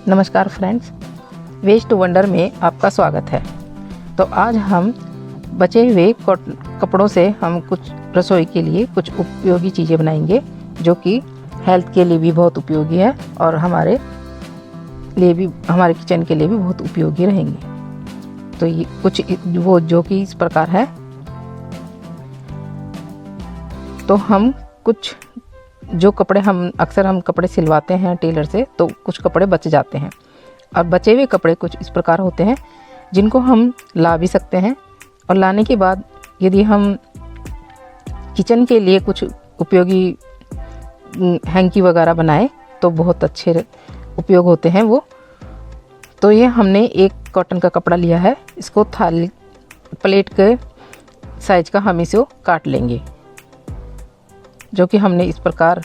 नमस्कार friends, waste to wonder में आपका स्वागत है। तो आज हम बचे हुए कपड़ों से हम कुछ रसोई के लिए कुछ उपयोगी चीज़ें बनाएंगे जो कि हेल्थ के लिए भी बहुत उपयोगी है और हमारे किचन के लिए भी बहुत उपयोगी रहेंगे। तो ये कुछ वो जो कि इस प्रकार है। तो हम कुछ जो कपड़े हम कपड़े सिलवाते हैं टेलर से, तो कुछ कपड़े बच जाते हैं और बचे हुए कपड़े कुछ इस प्रकार होते हैं जिनको हम ला भी सकते हैं। और लाने के बाद यदि हम किचन के लिए कुछ उपयोगी हैंकी वगैरह बनाए तो बहुत अच्छे उपयोग होते हैं वो। तो ये हमने एक कॉटन का कपड़ा लिया है, इसको थाली प्लेट के साइज का हम इसे काट लेंगे, जो कि हमने इस प्रकार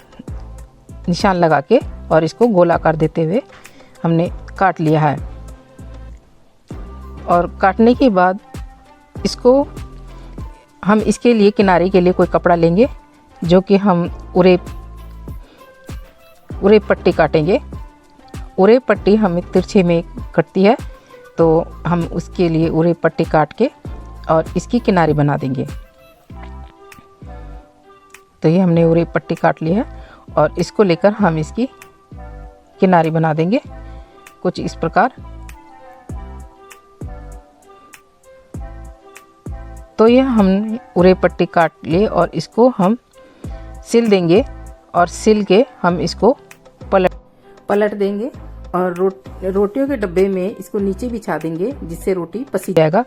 निशान लगा के और इसको गोलाकार देते हुए हमने काट लिया है। और काटने के बाद इसको हम इसके लिए किनारे के लिए कोई कपड़ा लेंगे, जो कि हम उरे पट्टी काटेंगे। उरे पट्टी हमें तिरछे में कटती है, तो हम उसके लिए उरे पट्टी काट के और इसकी किनारी बना देंगे। तो ये हमने उरे पट्टी काट ली है और इसको लेकर हम इसकी किनारी बना देंगे कुछ इस प्रकार। तो ये हमने उरे पट्टी काट लिए और इसको हम सिल देंगे और सिल के हम इसको पलट देंगे और रोटियों के डब्बे में इसको नीचे बिछा देंगे, जिससे रोटी पसी जाएगा।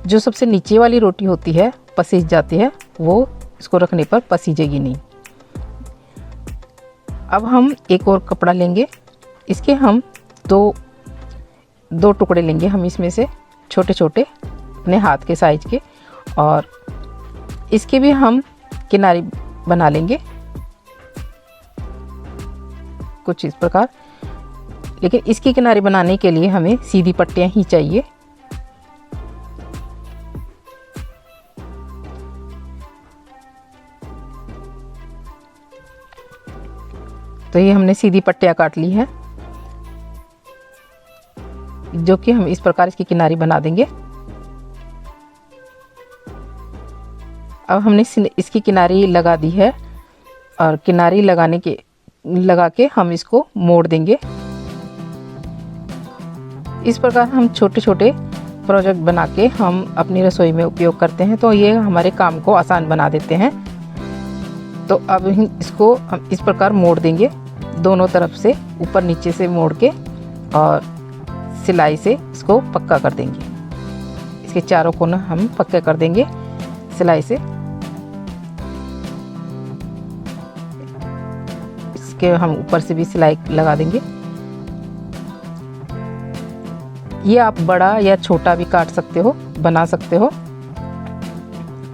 जो सबसे नीचे वाली रोटी होती है पसीज जाती है, वो इसको रखने पर पसीजेगी नहीं। अब हम एक और कपड़ा लेंगे, इसके हम दो टुकड़े लेंगे हम इसमें से, छोटे छोटे अपने हाथ के साइज के, और इसके भी हम किनारी बना लेंगे कुछ इस प्रकार। लेकिन इसकी किनारी बनाने के लिए हमें सीधी पट्टियां ही चाहिए। तो ये हमने सीधी पट्टियां काट ली है, जो कि हम इस प्रकार इसकी किनारी बना देंगे। अब हमने इसकी किनारी लगा दी है और किनारी लगा के हम इसको मोड़ देंगे। इस प्रकार हम छोटे छोटे प्रोजेक्ट बना के हम अपनी रसोई में उपयोग करते हैं, तो ये हमारे काम को आसान बना देते हैं। तो अब इसको हम इस प्रकार मोड़ देंगे, दोनों तरफ से ऊपर नीचे से मोड़ के, और सिलाई से इसको पक्का कर देंगे। इसके चारों कोने हम पक्के कर देंगे सिलाई से। इसके हम ऊपर से भी सिलाई लगा देंगे। ये आप बड़ा या छोटा भी काट सकते हो, बना सकते हो।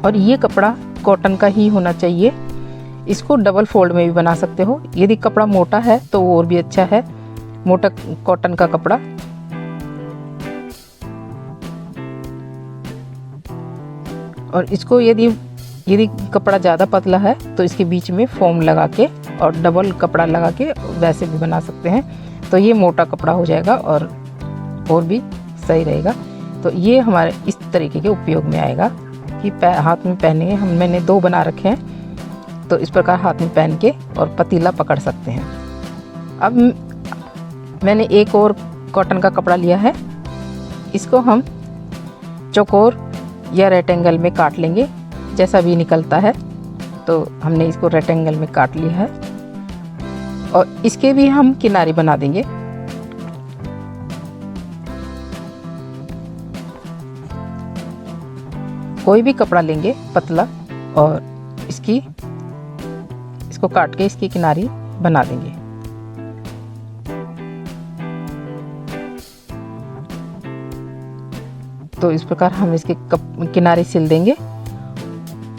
और ये कपड़ा कॉटन का ही होना चाहिए। इसको डबल फोल्ड में भी बना सकते हो। यदि कपड़ा मोटा है तो वो और भी अच्छा है, मोटा कॉटन का कपड़ा। और इसको यदि कपड़ा ज़्यादा पतला है तो इसके बीच में फोम लगा के और डबल कपड़ा लगा के वैसे भी बना सकते हैं। तो ये मोटा कपड़ा हो जाएगा और भी सही रहेगा। तो ये हमारे इस तरीके के उपयोग में आएगा कि हाथ में पहने मैंने 2 बना रखे हैं, तो इस प्रकार हाथ में पहन के और पतीला पकड़ सकते हैं। अब मैंने एक और कॉटन का कपड़ा लिया है, इसको हम चौकोर या रेक्टेंगल में काट लेंगे, जैसा भी निकलता है। तो हमने इसको रेक्टेंगल में काट लिया है और इसके भी हम किनारी बना देंगे। कोई भी कपड़ा लेंगे पतला और इसको काट के इसकी किनारी बना देंगे। तो इस प्रकार हम इसके किनारे सिल देंगे।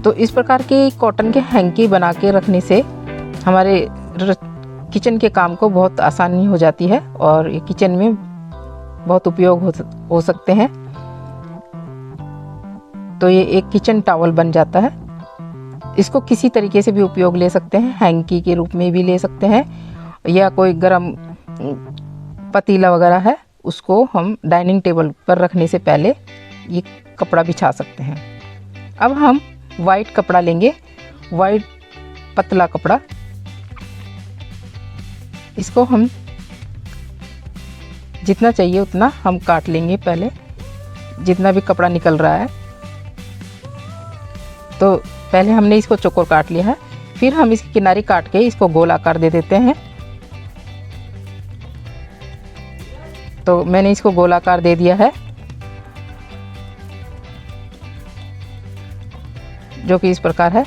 तो इस प्रकार के कॉटन के हैंकी बना के रखने से हमारे किचन के काम को बहुत आसानी हो जाती है और ये किचन में बहुत उपयोग हो सकते हैं। तो ये एक किचन टॉवल बन जाता है। इसको किसी तरीके से भी उपयोग ले सकते हैं, हैंकी के रूप में भी ले सकते हैं, या कोई गरम पतीला वगैरह है उसको हम डाइनिंग टेबल पर रखने से पहले ये कपड़ा बिछा सकते हैं। अब हम वाइट कपड़ा लेंगे, वाइट पतला कपड़ा। इसको हम जितना चाहिए उतना हम काट लेंगे। पहले जितना भी कपड़ा निकल रहा है तो पहले हमने इसको चौकोर काट लिया है, फिर हम इसकी किनारी काट के इसको गोल आकार दे देते हैं। तो मैंने इसको गोल आकार दे दिया है, जो कि इस प्रकार है।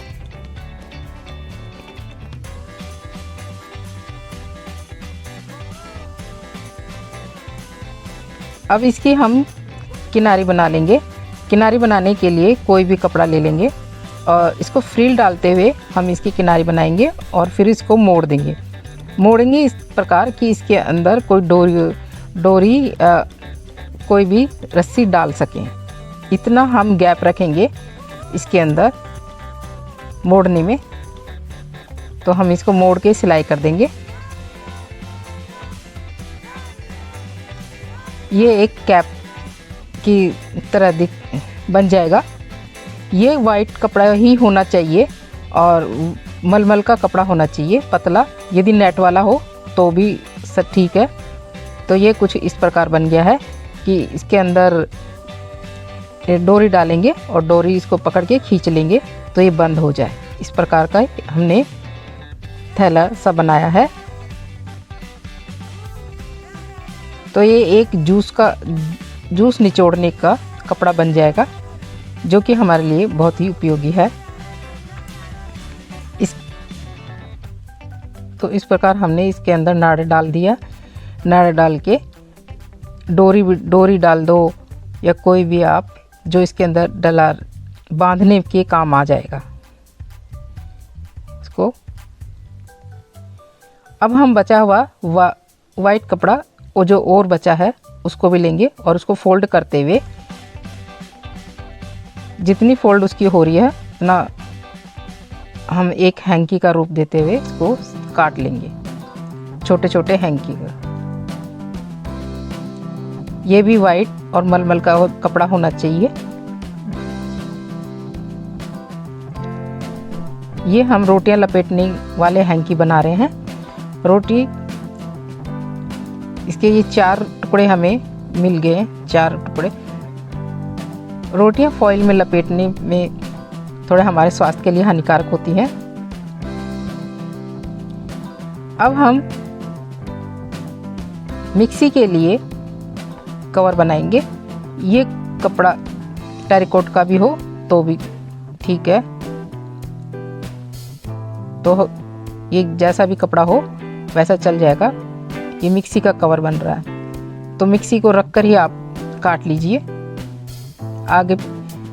अब इसकी हम किनारी बना लेंगे। किनारी बनाने के लिए कोई भी कपड़ा ले लेंगे और इसको फ्रिल डालते हुए हम इसकी किनारी बनाएंगे और फिर इसको मोड़ देंगे। मोड़ेंगे इस प्रकार कि इसके अंदर कोई डोरी कोई भी रस्सी डाल सकें, इतना हम गैप रखेंगे इसके अंदर मोड़ने में। तो हम इसको मोड़ के सिलाई कर देंगे। ये एक कैप की तरह बन जाएगा। ये वाइट कपड़ा ही होना चाहिए और मलमल का कपड़ा होना चाहिए पतला, यदि नेट वाला हो तो भी सब ठीक है। तो ये कुछ इस प्रकार बन गया है कि इसके अंदर डोरी डालेंगे और डोरी इसको पकड़ के खींच लेंगे तो ये बंद हो जाए। इस प्रकार का हमने थैला सा बनाया है। तो ये एक जूस निचोड़ने का कपड़ा बन जाएगा, जो कि हमारे लिए बहुत ही उपयोगी है। तो इस प्रकार हमने इसके अंदर नाड़े डाल दिया। नाड़े डाल के डोरी डाल दो या कोई भी आप जो इसके अंदर डला बांधने के काम आ जाएगा इसको। अब हम बचा हुआ वाइट कपड़ा वो जो और बचा है उसको भी लेंगे और उसको फोल्ड करते हुए जितनी फोल्ड उसकी हो रही है ना हम एक हैंकी का रूप देते हुए इसको काट लेंगे, छोटे छोटे हैंकी का। ये भी वाइट और मलमल का कपड़ा होना चाहिए। ये हम रोटियां लपेटने वाले हैंकी बना रहे हैं। रोटी इसके ये 4 टुकड़े हमें मिल गए, 4 टुकड़े। रोटियां फॉइल में लपेटने में थोड़े हमारे स्वास्थ्य के लिए हानिकारक होती हैं। अब हम मिक्सी के लिए कवर बनाएंगे। ये कपड़ा टेरिकॉट का भी हो तो भी ठीक है, तो ये जैसा भी कपड़ा हो वैसा चल जाएगा। ये मिक्सी का कवर बन रहा है तो मिक्सी को रख कर ही आप काट लीजिए। आगे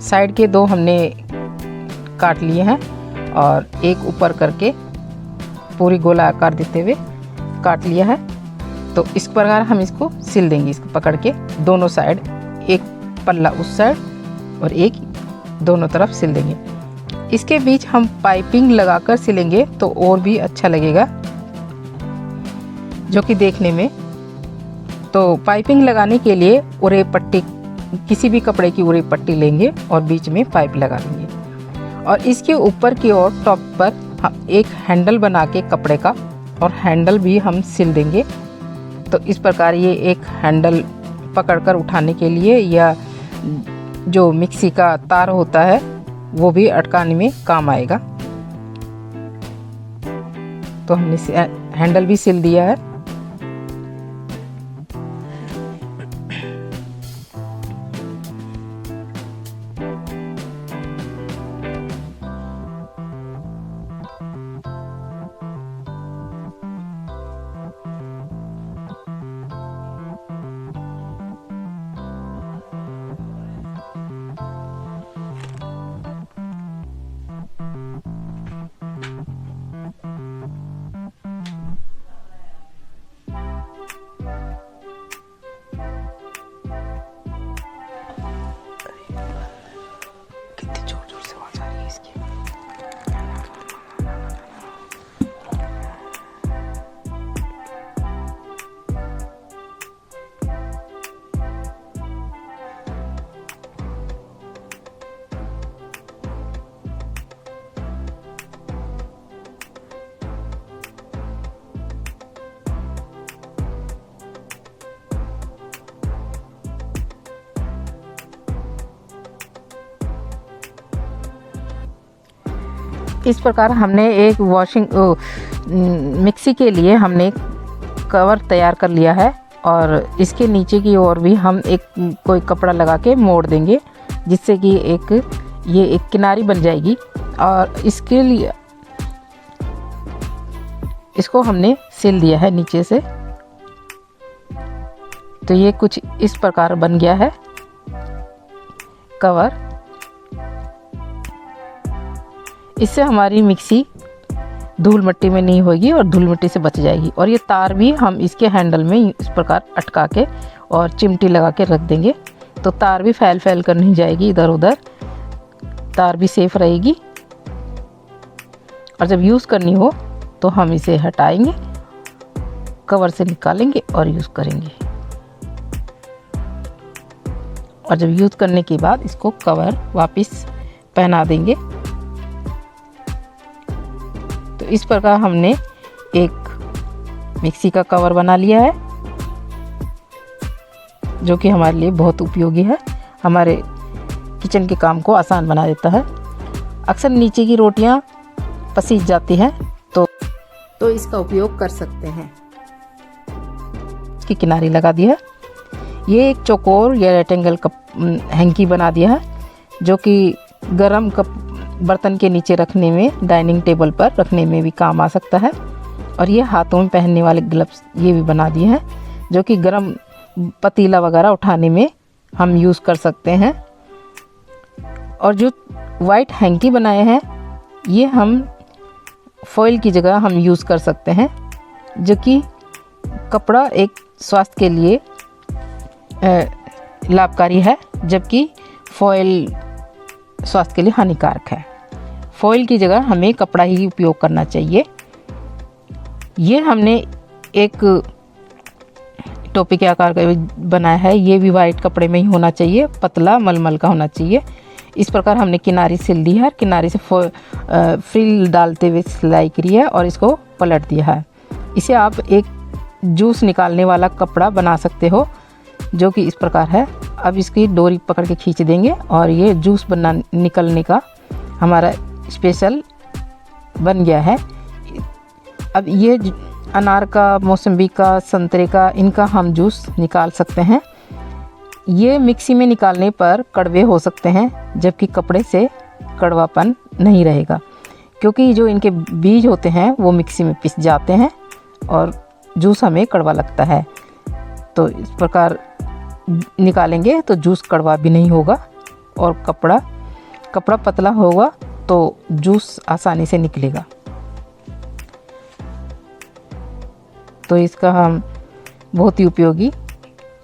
साइड के 2 हमने काट लिए हैं और एक ऊपर करके पूरी गोला आकार देते हुए काट लिया है। तो इस प्रकार हम इसको सिल देंगे, इसको पकड़ के दोनों साइड, एक पल्ला उस साइड और एक दोनों तरफ सिल देंगे। इसके बीच हम पाइपिंग लगाकर सिलेंगे तो और भी अच्छा लगेगा, जो कि देखने में। तो पाइपिंग लगाने के लिए उरे पट्टी, किसी भी कपड़े की उरे पट्टी लेंगे और बीच में पाइप लगा लेंगे और इसके ऊपर की ओर टॉप पर हम एक हैंडल बना के कपड़े का और हैंडल भी हम सिल देंगे। तो इस प्रकार ये एक हैंडल पकड़कर उठाने के लिए या जो मिक्सी का तार होता है वो भी अटकाने में काम आएगा। तो हमने हैंडल भी सिल दिया है। इस प्रकार हमने एक मिक्सी के लिए हमने कवर तैयार कर लिया है और इसके नीचे की ओर भी हम कोई कपड़ा लगा के मोड़ देंगे, जिससे कि ये एक किनारी बन जाएगी। और इसके लिए इसको हमने सिल दिया है नीचे से। तो ये कुछ इस प्रकार बन गया है कवर। इससे हमारी मिक्सी धूल मिट्टी में नहीं होगी और धूल मिट्टी से बच जाएगी। और ये तार भी हम इसके हैंडल में इस प्रकार अटका के और चिमटी लगा के रख देंगे, तो तार भी फैल कर नहीं जाएगी इधर उधर, तार भी सेफ रहेगी। और जब यूज़ करनी हो तो हम इसे हटाएंगे, कवर से निकालेंगे और यूज़ करेंगे। और जब यूज़ करने के बाद इसको कवर वापस पहना देंगे। तो इस प्रकार हमने एक मिक्सी का कवर बना लिया है, जो कि हमारे लिए बहुत उपयोगी है, हमारे किचन के काम को आसान बना देता है। अक्सर नीचे की रोटियां पसीज जाती हैं, तो इसका उपयोग कर सकते हैं। इसकी किनारी लगा दी है। ये एक चौकोर या रेक्टेंगल हैंकी बना दिया है, जो कि गरम बर्तन के नीचे रखने में, डाइनिंग टेबल पर रखने में भी काम आ सकता है। और ये हाथों में पहनने वाले ग्लव्स ये भी बना दिए हैं, जो कि गरम पतीला वगैरह उठाने में हम यूज़ कर सकते हैं। और जो वाइट हैंकी बनाए हैं, ये हम फॉइल की जगह हम यूज़ कर सकते हैं, जो कि कपड़ा एक स्वास्थ्य के लिए लाभकारी है, जबकि फॉइल स्वास्थ्य के लिए हानिकारक है। फॉइल की जगह हमें कपड़ा ही उपयोग करना चाहिए। ये हमने एक टोपी के आकार का बनाया है, ये भी वाइट कपड़े में ही होना चाहिए, पतला मलमल का होना चाहिए। इस प्रकार हमने किनारी सिल दी है, किनारे से फ्रिल डालते हुए सिलाई करी है और इसको पलट दिया है। इसे आप एक जूस निकालने वाला कपड़ा बना सकते हो, जो कि इस प्रकार है। अब इसकी डोरी पकड़ के खींच देंगे और ये जूस निकलने का हमारा स्पेशल बन गया है। अब ये अनार का, मौसम्बी का, संतरे का, इनका हम जूस निकाल सकते हैं। ये मिक्सी में निकालने पर कड़वे हो सकते हैं, जबकि कपड़े से कड़वापन नहीं रहेगा, क्योंकि जो इनके बीज होते हैं वो मिक्सी में पिस जाते हैं और जूस हमें कड़वा लगता है। तो इस प्रकार निकालेंगे तो जूस कड़वा भी नहीं होगा और कपड़ा पतला होगा तो जूस आसानी से निकलेगा। तो इसका हम बहुत ही उपयोगी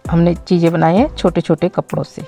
हमने चीज़ें बनाई हैं छोटे छोटे कपड़ों से।